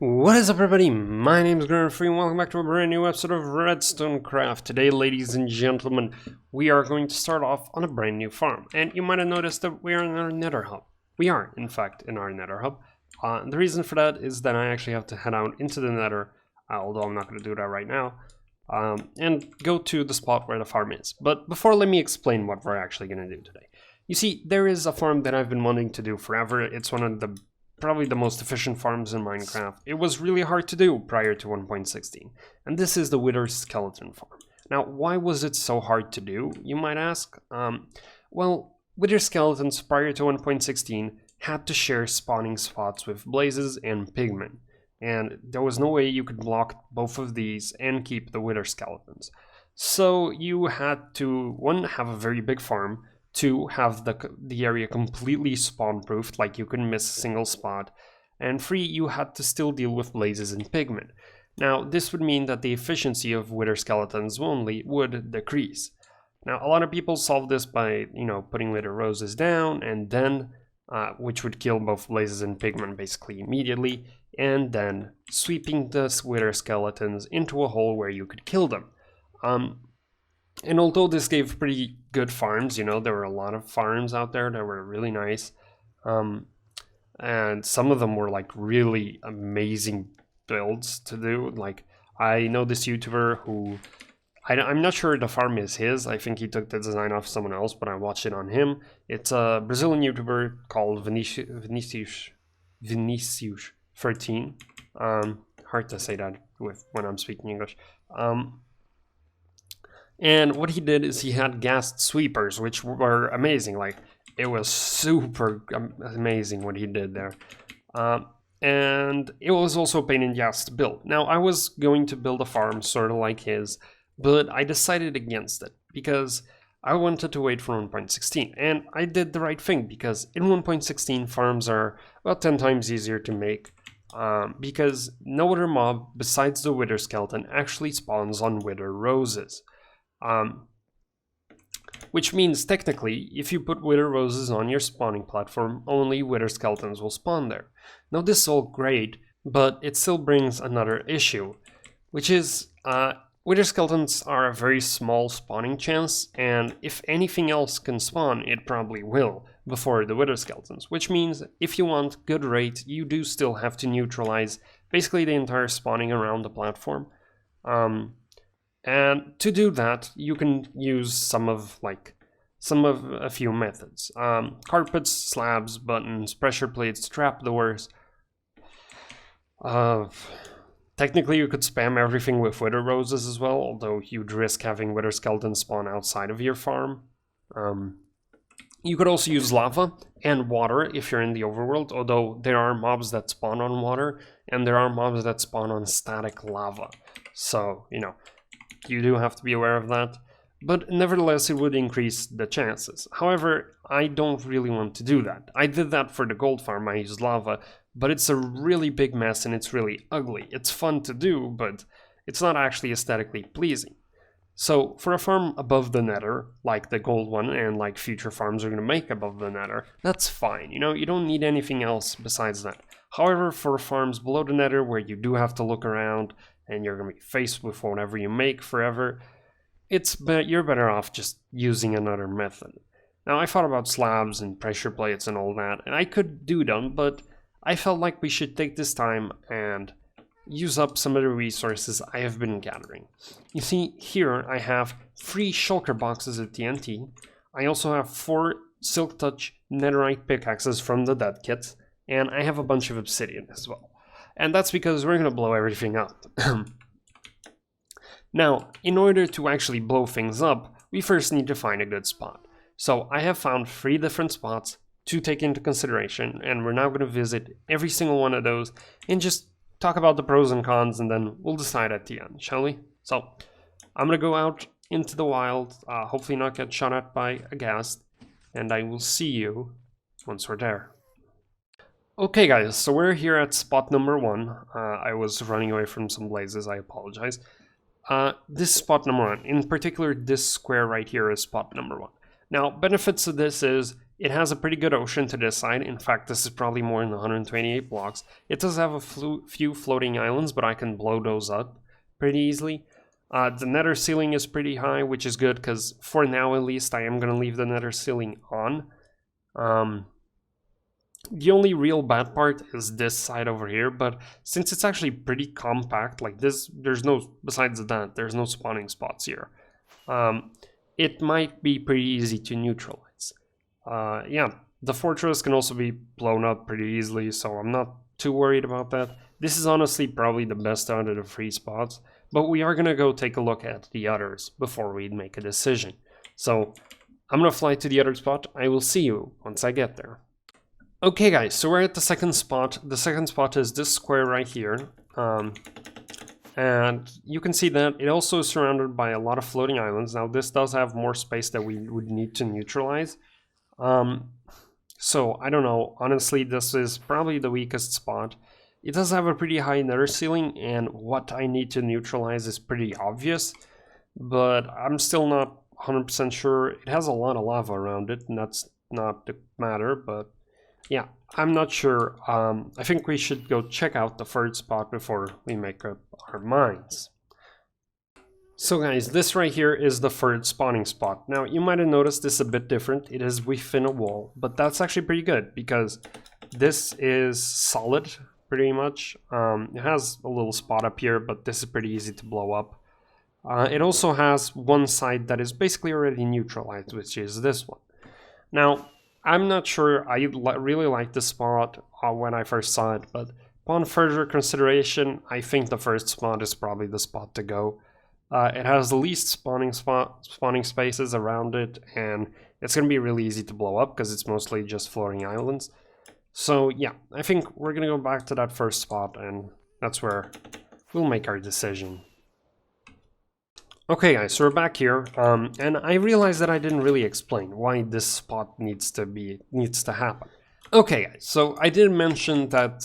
What is up, everybody? My name is Free and welcome back to a brand new episode of Redstone Craft. Today, ladies and gentlemen, we are going to start off on a brand new farm. And you might have noticed that we are in our Nether hub. We are, in fact, in our Nether hub. The reason for that is that I actually have to head out into the Nether, although I'm not going to do that right now, and go to the spot where the farm is. But before, let me explain what we're actually going to do today. You see, there is a farm that I've been wanting to do forever. It's one of the probably the most efficient farms in Minecraft. It was really hard to do prior to 1.16, and this is the Wither Skeleton farm. Now, why was it so hard to do, you might ask? Well, Wither Skeletons prior to 1.16 had to share spawning spots with Blazes and Pigmen, and there was no way you could block both of these and keep the Wither Skeletons. So you had to, one, have a very big farm, to have the area completely spawn-proofed, like you couldn't miss a single spot, and 3, you had to still deal with Blazes and Pigmen. Now, this would mean that the efficiency of Wither Skeletons only would decrease. Now, a lot of people solve this by, putting Wither Roses down, and then, which would kill both Blazes and Pigmen basically immediately, and then sweeping the Wither Skeletons into a hole where you could kill them. And although this gave pretty good farms, there were a lot of farms out there that were really nice. And some of them were like really amazing builds to do. Like, I know this YouTuber who, I'm not sure the farm is his. I think he took the design off someone else, but I watched it on him. It's a Brazilian YouTuber called Vinicius13. Hard to say that when I'm speaking English. And what he did is he had ghast sweepers, which were amazing. Like, it was super amazing what he did there. And it was also a pain in the ass to build. Now, I was going to build a farm sort of like his, but I decided against it because I wanted to wait for 1.16. And I did the right thing because in 1.16, farms are about 10 times easier to make. Because no other mob besides the Wither Skeleton actually spawns on Wither Roses. Which means technically, if you put Wither Roses on your spawning platform, only Wither Skeletons will spawn there. Now, this is all great, but it still brings another issue, which is Wither Skeletons are a very small spawning chance, and if anything else can spawn, it probably will before the Wither Skeletons, which means if you want good rate, you do still have to neutralize basically the entire spawning around the platform. And to do that, you can use some of a few methods. Carpets, slabs, buttons, pressure plates, trapdoors. Technically, you could spam everything with Wither Roses as well, although you'd risk having Wither Skeletons spawn outside of your farm. You could also use lava and water if you're in the overworld, although there are mobs that spawn on water, and there are mobs that spawn on static lava. So, you do have to be aware of that, but nevertheless it would increase the chances. However, I don't really want to do that. I did that for the gold farm, I used lava, but it's a really big mess and it's really ugly. It's fun to do, but it's not actually aesthetically pleasing. So for a farm above the Nether, like the gold one and like future farms are going to make above the Nether, that's fine. You don't need anything else besides that. However, for farms below the Nether where you do have to look around and you're going to be faced with whatever you make forever, you're better off just using another method. Now, I thought about slabs and pressure plates and all that, and I could do them, but I felt like we should take this time and use up some of the resources I have been gathering. You see, here I have 3 shulker boxes of TNT. I also have 4 Silk Touch netherite pickaxes from the dead kits, and I have a bunch of obsidian as well. And that's because we're going to blow everything up. Now, in order to actually blow things up, we first need to find a good spot. So I have found 3 different spots to take into consideration, and we're now going to visit every single one of those and just talk about the pros and cons, and then we'll decide at the end, shall we? So, I'm going to go out into the wild, hopefully not get shot at by a ghast, and I will see you once we're there. Okay guys, so we're here at spot number 1. I was running away from some blazes, I apologize. This is spot number 1. In particular, this square right here is spot number 1. Now, benefits of this is It has a pretty good ocean to this side. In fact, this is probably more than 128 blocks. It does have a few floating islands, but I can blow those up pretty easily. The nether ceiling is pretty high, which is good because for now at least I am going to leave the nether ceiling on. The only real bad part is this side over here, but since it's actually pretty compact, like this, besides that, there's no spawning spots here. It might be pretty easy to neutralize. Yeah, the fortress can also be blown up pretty easily, so I'm not too worried about that. This is honestly probably the best out of the 3 spots, but we are gonna go take a look at the others before we make a decision. So I'm gonna fly to the other spot. I will see you once I get there. Okay guys, so we're at the second spot. The second spot is this square right here. And you can see that it also is surrounded by a lot of floating islands. Now this does have more space that we would need to neutralize. So I don't know, honestly this is probably the weakest spot. It does have a pretty high nether ceiling, and what I need to neutralize is pretty obvious, but I'm still not 100% sure. It has a lot of lava around it, and that's not the matter, but yeah, I'm not sure. I think we should go check out the third spot before we make up our minds. So guys, this right here is the third spawning spot. Now you might have noticed this a bit different. It is within a wall, but that's actually pretty good because this is solid pretty much. It has a little spot up here, but this is pretty easy to blow up. It also has one side that is basically already neutralized, which is this one. Now, I'm not sure, I really liked this spot when I first saw it, but upon further consideration, I think the first spot is probably the spot to go. It has the least spawning spaces around it, and it's going to be really easy to blow up because it's mostly just floating islands. So yeah, I think we're going to go back to that first spot, and that's where we'll make our decision. Okay guys, so we're back here, and I realized that I didn't really explain why this spot needs to happen. Okay guys, so I did mention that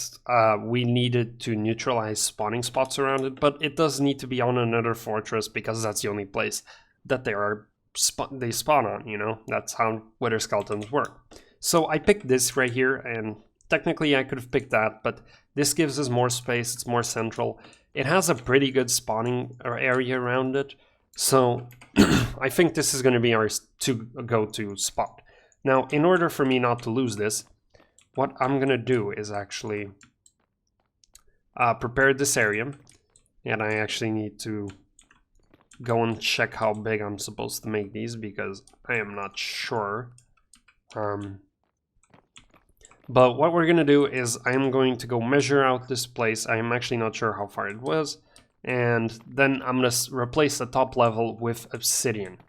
we needed to neutralize spawning spots around it, but it does need to be on another fortress because that's the only place that they spawn on, you know? That's how wither skeletons work. So I picked this right here, and technically I could have picked that, but this gives us more space, it's more central. It has a pretty good spawning area around it. So I think this is going to be our go-to spot. Now, in order for me not to lose this, what I'm going to do is actually prepare this area. And I actually need to go and check how big I'm supposed to make these because I am not sure. But what we're going to do is I'm going to go measure out this place. I'm actually not sure how far it was. And then I'm going to replace the top level with obsidian.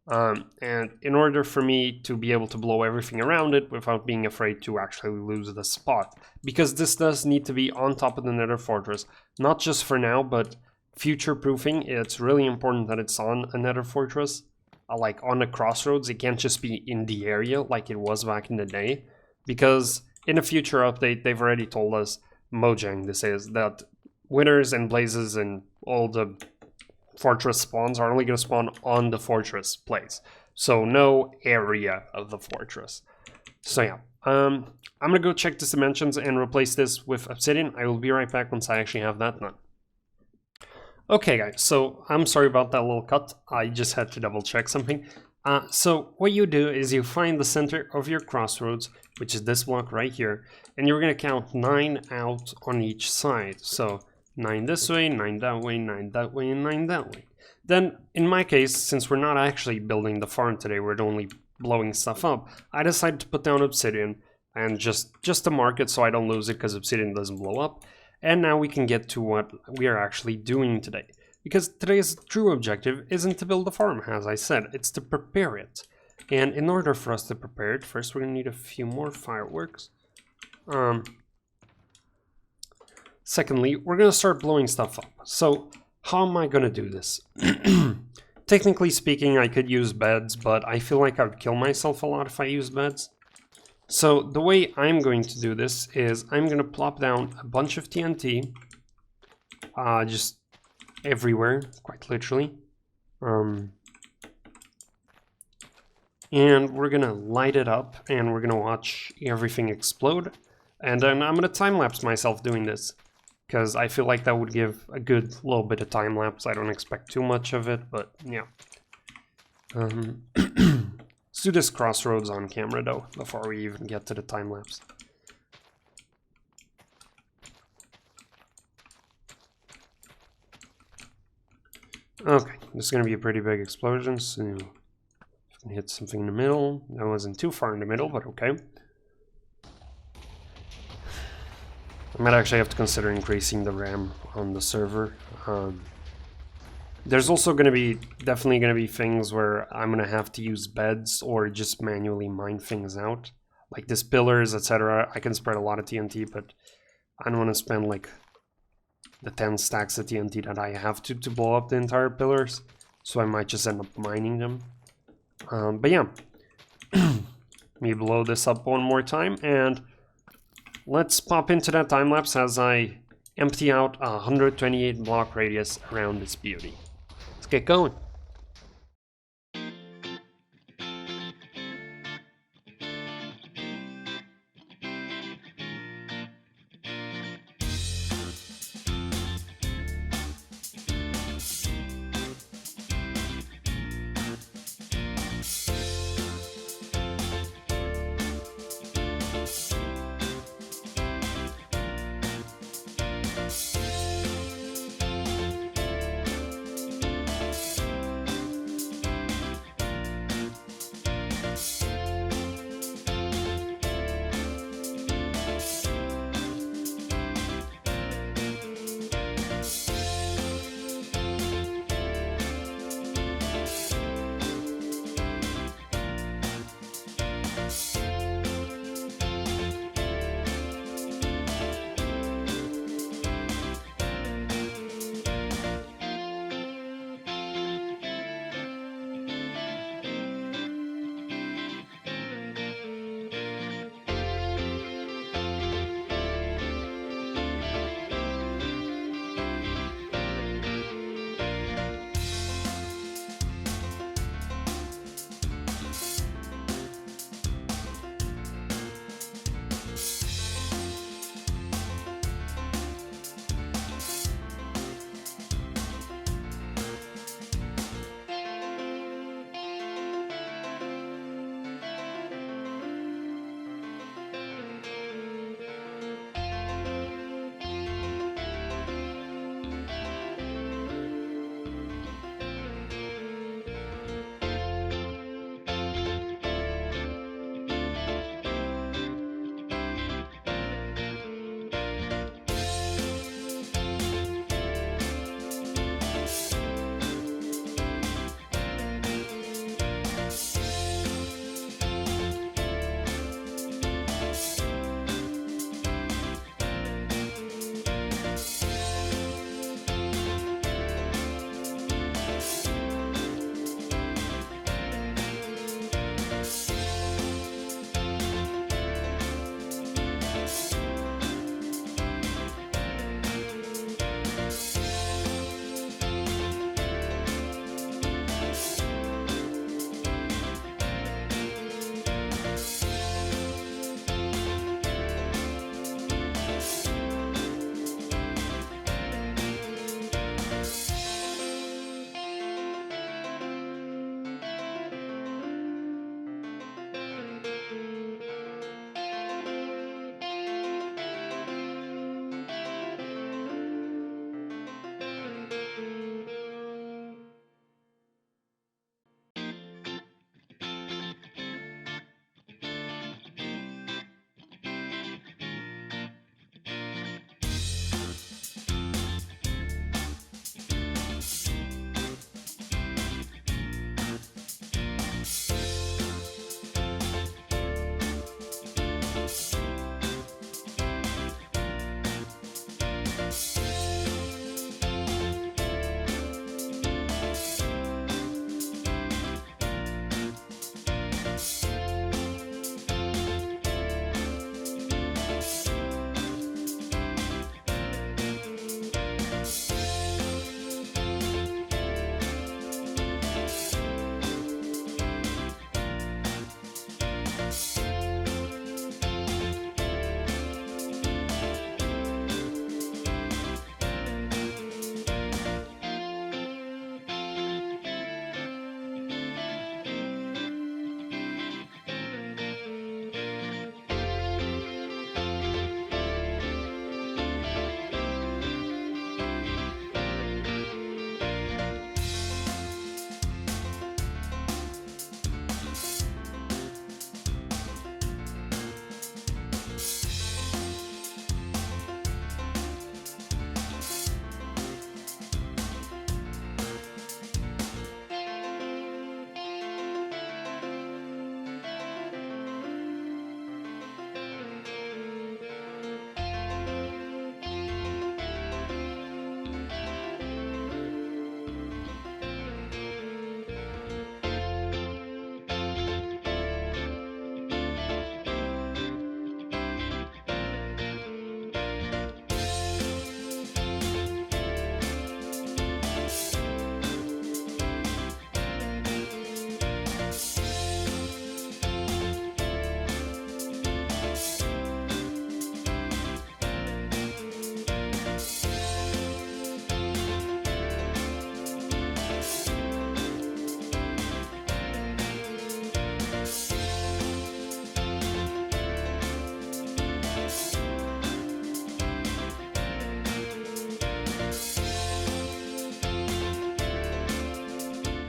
And in order for me to be able to blow everything around it without being afraid to actually lose the spot. Because this does need to be on top of the nether fortress. Not just for now, but future proofing. It's really important that it's on a nether fortress. Like on the crossroads, it can't just be in the area like it was back in the day. Because in a future update, they've already told us, Mojang this is, that withers and blazes and all the fortress spawns are only going to spawn on the fortress place. So no area of the fortress. So yeah, I'm going to go check the dimensions and replace this with obsidian. I will be right back once I actually have that done. Okay guys, so I'm sorry about that little cut. I just had to double check something. So what you do is you find the center of your crossroads, which is this block right here, and you're going to count 9 out on each side. So 9 this way, 9 that way, 9 that way, and 9 that way. Then, in my case, since we're not actually building the farm today, we're only blowing stuff up, I decided to put down obsidian, and just to mark it so I don't lose it because obsidian doesn't blow up. And now we can get to what we are actually doing today. Because today's true objective isn't to build the farm, as I said, it's to prepare it. And in order for us to prepare it, first we're going to need a few more fireworks. Secondly, we're going to start blowing stuff up. So, how am I going to do this? Technically speaking, I could use beds, but I feel like I would kill myself a lot if I use beds. So, the way I'm going to do this is I'm going to plop down a bunch of TNT. Just everywhere, quite literally. And we're gonna light it up and we're gonna watch everything explode. And then I'm gonna time-lapse myself doing this, because I feel like that would give a good little bit of time-lapse. I don't expect too much of it, but yeah. Let's do this crossroads on camera though, before we even get to the time-lapse. Okay, this is gonna be a pretty big explosion, so hit something in the middle. That wasn't too far in the middle, but okay. I might actually have to consider increasing the RAM on the server. There's also definitely gonna be things where I'm gonna have to use beds or just manually mine things out. Like these pillars, etc. I can spread a lot of TNT, but I don't want to spend like the 10 stacks of TNT that I have to blow up the entire pillars. So I might just end up mining them. But yeah, let me blow this up one more time and let's pop into that time lapse as I empty out a 128 block radius around this beauty. Let's get going.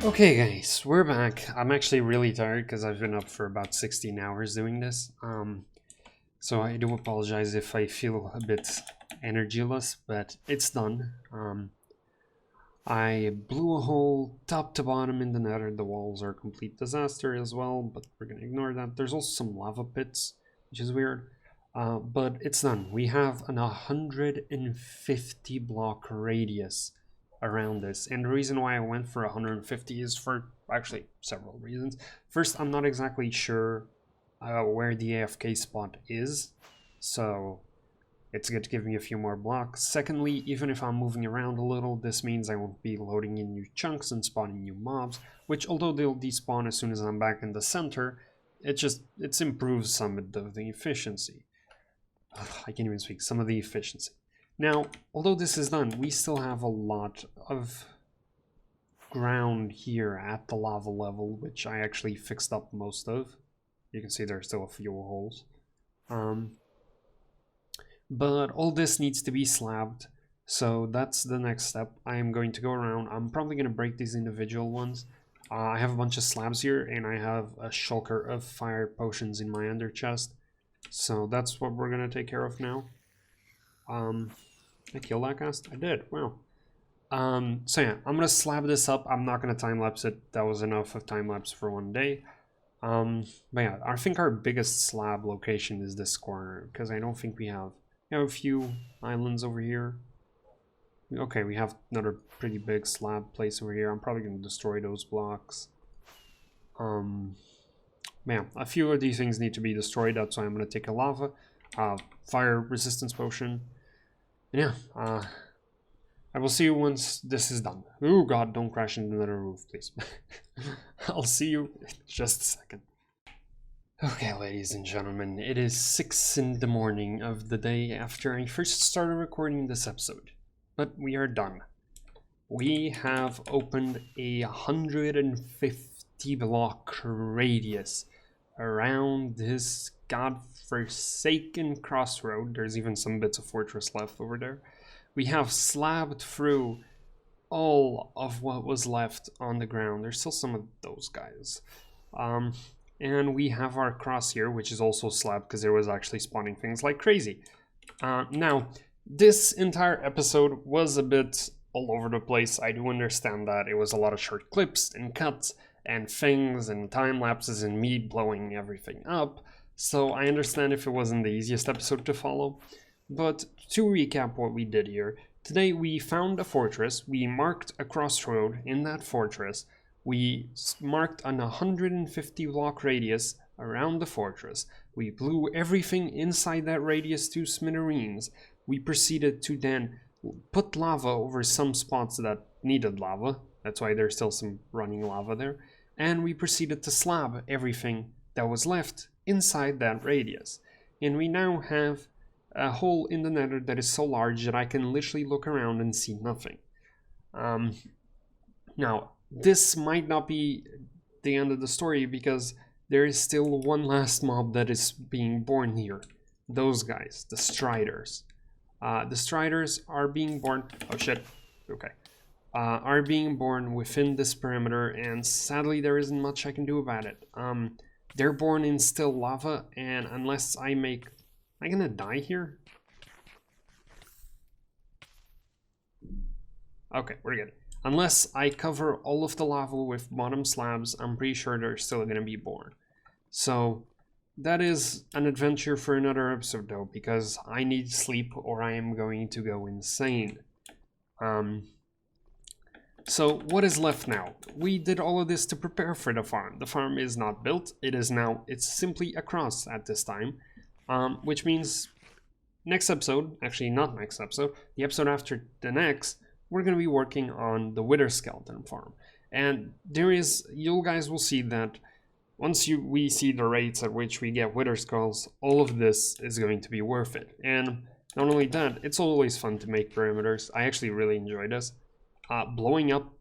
Okay guys, we're back. I'm actually really tired because I've been up for about 16 hours doing this. So I do apologize if I feel a bit energyless, but it's done. I blew a hole top to bottom in the nether. The walls are a complete disaster as well, but we're gonna ignore that. There's also some lava pits, which is weird. But it's done. We have an 150 block radius around this, and the reason why I went for 150 is for actually several reasons. First, I'm not exactly sure where the AFK spot is, so it's good to give me a few more blocks. Secondly, even if I'm moving around a little, this means I won't be loading in new chunks and spawning new mobs, which although they'll despawn as soon as I'm back in the center, it improves some of the efficiency. I can't even speak, some of the efficiency. Now, although this is done, we still have a lot of ground here at the lava level, which I actually fixed up most of. You can see there's still a few holes. But all this needs to be slabbed, so that's the next step. I am going to go around. I'm probably going to break these individual ones. I have a bunch of slabs here, and I have a shulker of fire potions in my ender chest. So that's what we're going to take care of now. I killed that cast? I did, wow. So yeah, I'm gonna slab this up. I'm not gonna time-lapse it. That was enough of time-lapse for one day. But yeah, I think our biggest slab location is this corner, because I don't think we have a few islands over here. Okay, we have another pretty big slab place over here. I'm probably gonna destroy those blocks. Yeah, a few of these things need to be destroyed. That's why I'm gonna take a lava, fire resistance potion. Yeah, I will see you once this is done. Oh god, don't crash into another roof, please. I'll see you in just a second. Okay, ladies and gentlemen, it is 6 in the morning of the day after I first started recording this episode. But we are done. We have opened a 150 block radius around this godforsaken crossroad. There's even some bits of fortress left over there. We have slabbed through all of what was left on the ground. There's still some of those guys. And we have our cross here, which is also slabbed because there was actually spawning things like crazy. Now, this entire episode was a bit all over the place. I do understand that. It was a lot of short clips and cuts and things and time lapses and me blowing everything up. So I understand if it wasn't the easiest episode to follow. But to recap what we did here, today we found a fortress, we marked a crossroad in that fortress, we marked an 150 block radius around the fortress, we blew everything inside that radius to smithereens, we proceeded to then put lava over some spots that needed lava, that's why there's still some running lava there, and we proceeded to slab everything that was left inside that radius. And we now have a hole in the nether that is so large that I can literally look around and see nothing. Now, this might not be the end of the story because there is still one last mob that is being born here. Those guys, the Striders. The Striders are being born... Oh shit, okay. Are being born within this perimeter, and sadly there isn't much I can do about it. They're born in still lava, and unless I make... Am I gonna die here? Okay, we're good. Unless I cover all of the lava with bottom slabs, I'm pretty sure they're still gonna be born. So that is an adventure for another episode though, because I need sleep or I am going to go insane. So what is left now? We did all of this to prepare for the farm. The farm is not built, it's simply a cross at this time. Which means next episode, actually not next episode, the episode after the next, we're going to be working on the Wither Skeleton farm. And you guys will see that once we see the rates at which we get Wither Skulls, all of this is going to be worth it. And not only that, it's always fun to make perimeters. I actually really enjoy this. Blowing up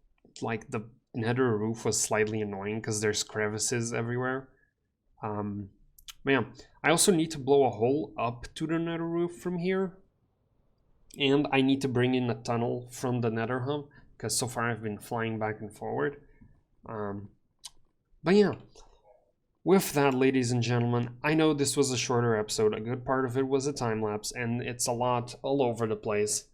like the nether roof was slightly annoying because there's crevices everywhere. But yeah, I also need to blow a hole up to the nether roof from here. And I need to bring in a tunnel from the nether hub, because so far I've been flying back and forward. But yeah, with that, ladies and gentlemen, I know this was a shorter episode. A good part of it was a time lapse, and it's a lot all over the place.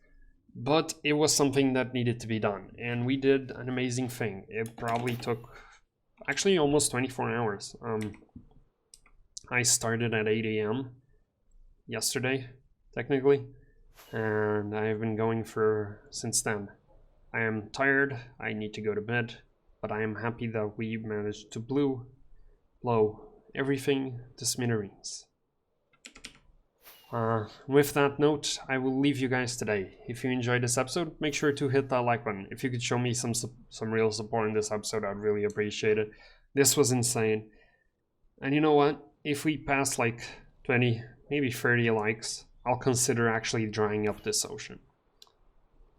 But it was something that needed to be done, and we did an amazing thing. It probably took actually almost 24 hours. I started at 8 a.m. yesterday, technically, and I've been going for since then. I am tired, I need to go to bed, but I am happy that we managed to blow everything to smithereens. With that note, I will leave you guys today. If you enjoyed this episode, make sure to hit that like button. If you could show me some real support in this episode, I'd really appreciate it. This was insane. And you know what? If we pass like 20, maybe 30 likes, I'll consider actually drying up this ocean.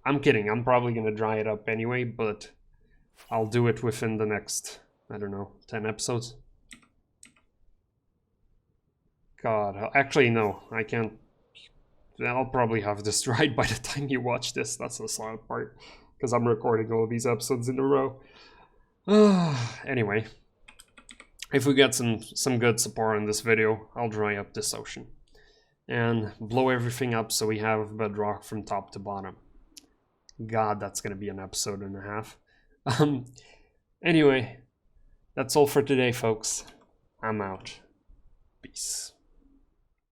I'm kidding, I'm probably gonna dry it up anyway, but I'll do it within the next, I don't know, 10 episodes. God, actually no, I can't. I'll probably have this dried by the time you watch this. That's the sad part, because I'm recording all these episodes in a row. Anyway, if we get some good support in this video, I'll dry up this ocean and blow everything up so we have bedrock from top to bottom. God, that's gonna be an episode and a half. Anyway, that's all for today, folks. I'm out. Peace.